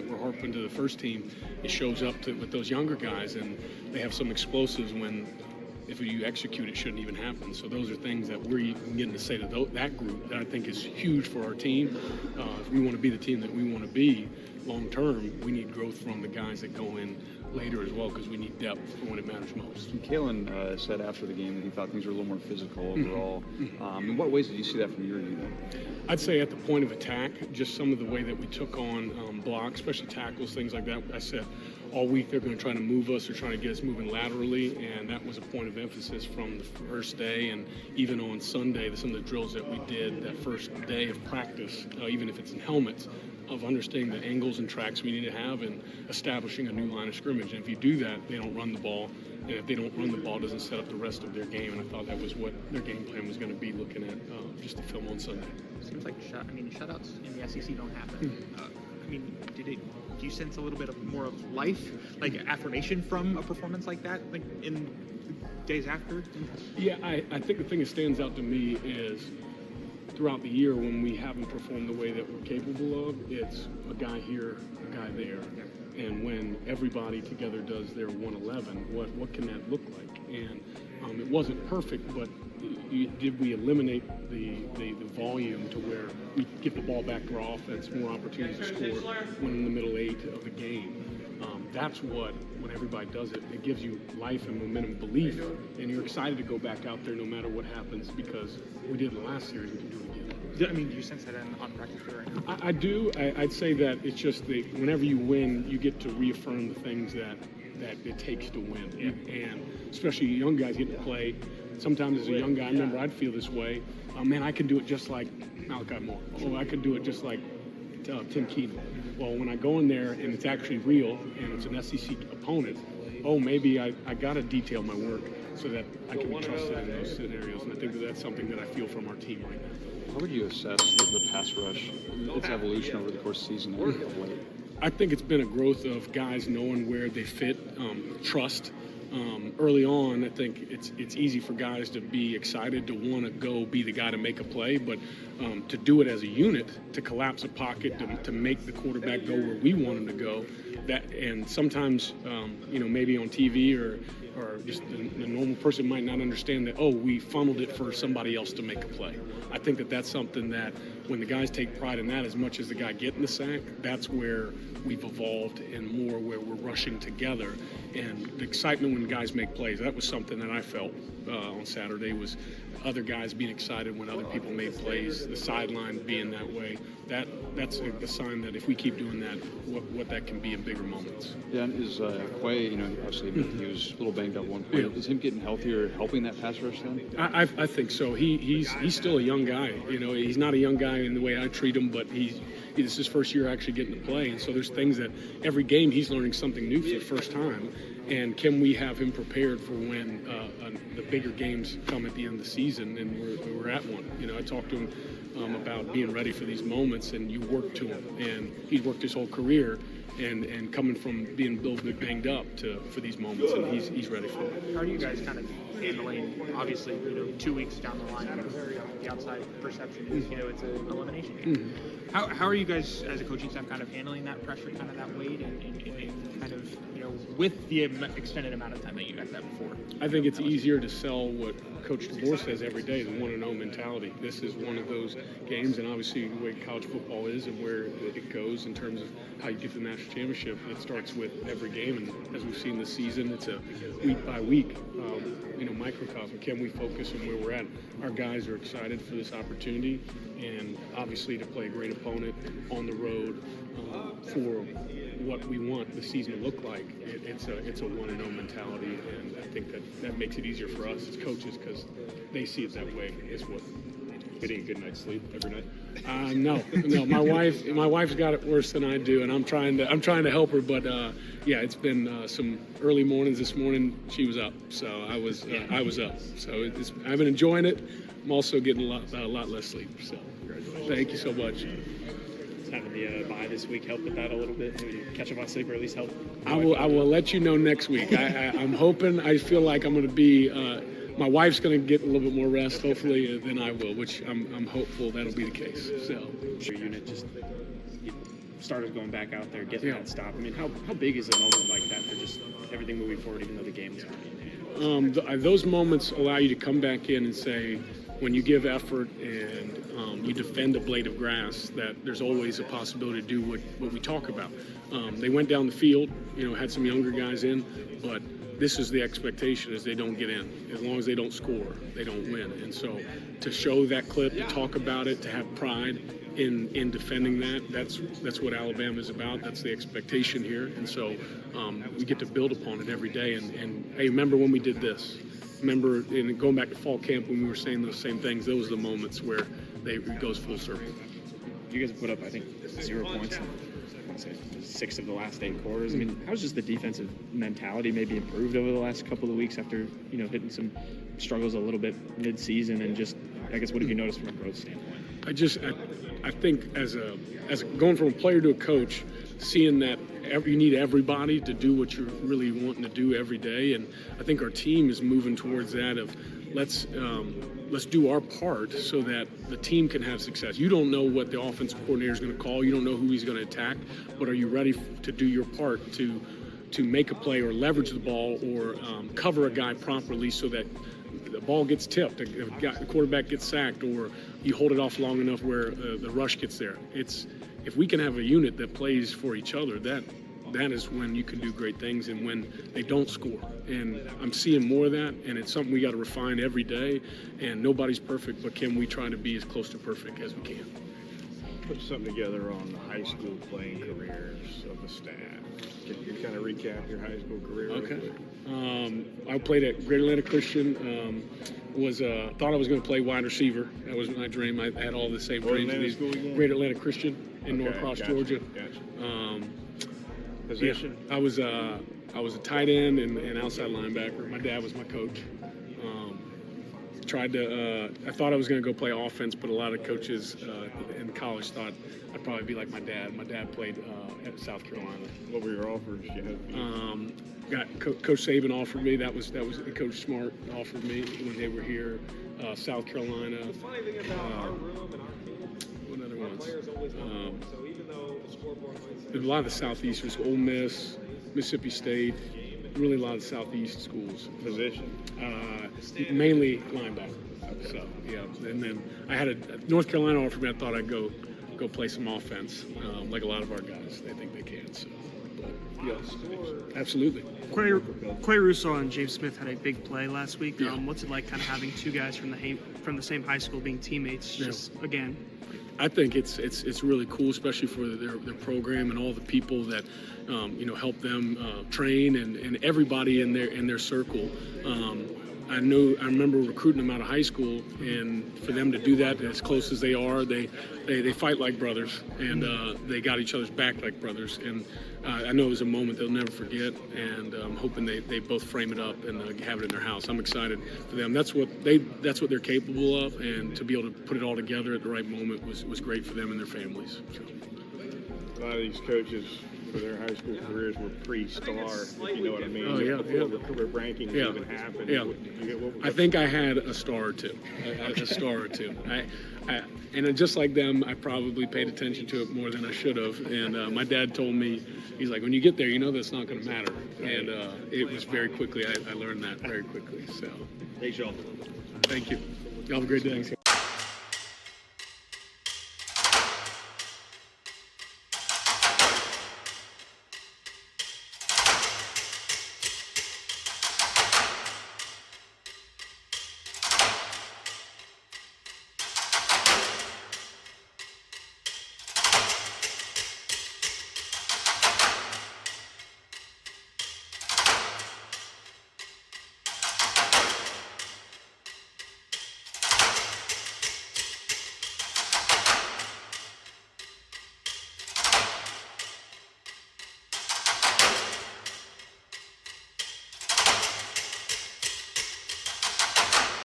we're harping to the first team, it shows up with those younger guys, and they have some explosives when, if you execute, it shouldn't even happen. So those are things that we're getting to say to that group that I think is huge for our team. If we want to be the team that we want to be long term, we need growth from the guys that go in later as well, because we need depth for when it matters most. And Kalen said after the game that he thought things were a little more physical overall. In what ways did you see that from your unit? I'd say at the point of attack, just some of the way that we took on blocks, especially tackles, things like that. I said all week they're going to try to move us or trying to get us moving laterally, and that was a point of emphasis from the first day. And even on Sunday, some of the drills that we did that first day of practice, even if it's in helmets, of understanding the angles and tracks we need to have and establishing a new line of scrimmage. And if you do that, they don't run the ball. And if they don't run the ball, it doesn't set up the rest of their game. And I thought that was what their game plan was going to be, looking at just the film on Sunday. Seems like shutouts in the SEC don't happen. Do you sense a little bit more of life, like affirmation from a performance like that, like in days after? Yeah, I think the thing that stands out to me is throughout the year when we haven't performed the way that we're capable of, it's a guy here, a guy there. And when everybody together does their 111, what can that look like? And it wasn't perfect, but did we eliminate the volume to where we get the ball back to our offense, more opportunities to score when in the middle 8 of the game? That's when everybody does it, it gives you life and momentum, belief, and you're excited to go back out there no matter what happens, because we did in the last series, we can do it again. Do you sense that on practice field? I do. I'd say that it's just whenever you win, you get to reaffirm the things that it takes to win. And especially young guys get to play. Sometimes as a young guy, I remember I'd feel this way. Man, I can do it just like Malachi Moore. Oh, I could do it just like Tim Keenan. Well, when I go in there and it's actually real and it's an SEC opponent, maybe I got to detail my work so that I can be trusted in those scenarios. And I think that's something that I feel from our team right now. How would you assess the pass rush, its evolution over the course of the season and of late? I think it's been a growth of guys knowing where they fit, trust. Early on, I think it's easy for guys to be excited to want to go be the guy to make a play, but to do it as a unit, to collapse a pocket, to make the quarterback go where we want him to go, and sometimes maybe on TV or just the normal person might not understand that, we funneled it for somebody else to make a play. I think that's something that when the guys take pride in that as much as the guy getting the sack, that's where we've evolved and more where we're rushing together. And the excitement when guys make plays, that was something that I felt on Saturday, was other guys being excited when other people made plays, the sideline being that way. That's a sign that if we keep doing that, what that can be in bigger moments. Yeah, and is Quay, obviously he was a little banged up at one point. Is him getting healthier helping that pass rush then? I think so. He's still a young guy. He's not a young guy in the way I treat him, but this is his first year actually getting to play. And so there's things that every game he's learning something new for the first time. And can we have him prepared for when the bigger games come at the end of the season? And we're at one. I talked to him about being ready for these moments, and you work to him. And he's worked his whole career, and coming from being a little bit banged up for these moments, and he's ready for it. How are you guys kind of handling, obviously, 2 weeks down the line, the outside perception is, it's an elimination game. How are you guys as a coaching staff kind of handling that pressure, kind of that weight, and kind of, with the extended amount of time that you guys had before? I think it's easier to sell what Coach DeBoer says every day, the 1-0 mentality. This is one of those games, and obviously the way college football is and where it goes in terms of how you get to the national championship, it starts with every game. And as we've seen this season, it's a week by week, microcosm. Can we focus on where we're at? Our guys are excited for this opportunity, and obviously to play a great opponent on the road for what we want the season to look like. It's a 1-0 mentality, and I think that makes it easier for us as coaches because they see it that way as well. Getting a good night's sleep every night? No. My wife's got it worse than I do, and I'm trying to help her. But it's been some early mornings. This morning she was up, so I was up. So I've been enjoying it. I'm also getting a lot less sleep. So thank you so much. Having the bye this week help with that a little bit? Maybe catch up on sleep or at least help? I will let you know next week. I'm hoping. I feel like I'm going to be. My wife's going to get a little bit more rest, hopefully, than I will, which I'm hopeful that'll be the case. So your unit just starters going back out there, getting Yeah. that stop. I mean, how big is a moment like that for just everything moving forward, even though the game was Those moments allow you to come back in and say, when you give effort and you defend a blade of grass, that there's always a possibility to do what we talk about. They went down the field, had some younger guys in, but this is the expectation: is they don't get in. As long as they don't score, they don't win. And so, to show that clip, to talk about it, to have pride in defending that's what Alabama is about. That's the expectation here. And so, we get to build upon it every day. And hey, remember when we did this? Remember, going back to fall camp when we were saying those same things, those are the moments where it goes full circle. You guys have put up, I think, 0 points in, I want to say, 6 of the last 8 quarters. I mean, how's just the defensive mentality maybe improved over the last couple of weeks after, hitting some struggles a little bit mid-season? And just, I guess, what have you noticed from a growth standpoint? I think as going from a player to a coach, seeing that you need everybody to do what you're really wanting to do every day, and I think our team is moving towards that of let's do our part so that the team can have success. You don't know what the offensive coordinator is going to call. You don't know who he's going to attack, but are you ready to do your part to make a play or leverage the ball or cover a guy properly so that the ball gets tipped, the quarterback gets sacked, or you hold it off long enough where the rush gets there. If we can have a unit that plays for each other, that is when you can do great things, and when they don't score. And I'm seeing more of that, and it's something we got to refine every day. And nobody's perfect, but can we try to be as close to perfect as we can? Put something together on the high school playing careers of the staff. Can you kind of recap your high school career? Okay. I played at Great Atlanta Christian. Thought I was going to play wide receiver. That was my dream. I had all the same dreams. Atlanta school again? Great Atlanta Christian in Norcross, gotcha, Georgia. Gotcha. Position? Yeah, I was a tight end and outside linebacker. My dad was my coach. I thought I was going to go play offense, but a lot of coaches in college thought I'd probably be like my dad. My dad played at South Carolina. What were your offers you had? Coach Saban offered me. That was Coach Smart offered me when they were here. South Carolina. What other ones? A lot of the Southeasters, Ole Miss, Mississippi State, really a lot of Southeast schools. Position? Mainly linebacker. So, yeah. And then I had North Carolina offered me. I thought I'd go play some offense, like a lot of our guys. They think they can. So, but, yes, absolutely. Quay Russo and James Smith had a big play last week. Yeah. What's it like kind of having 2 guys from the same high school being teammates? Just again. I think it's really cool, especially for their program and all the people that help them train and everybody in their circle. I remember recruiting them out of high school, and for them to do that as close as they are, they fight like brothers, and they got each other's back like brothers. And I know it was a moment they'll never forget, and I'm hoping they both frame it up and have it in their house. I'm excited for them. That's what they're capable of, and to be able to put it all together at the right moment was great for them and their families. So. A lot of these coaches for their high school careers were pre-star, if you know what I mean. Oh, yeah, Before the career rankings even happened. Yeah. I think I had a star or two. A star or two. And just like them, I probably paid attention to it more than I should have. And my dad told me, he's like, when you get there, that's not going to matter. And it was very quickly. I learned that very quickly. So. Hey, Sean. Thank you. Y'all have a great day.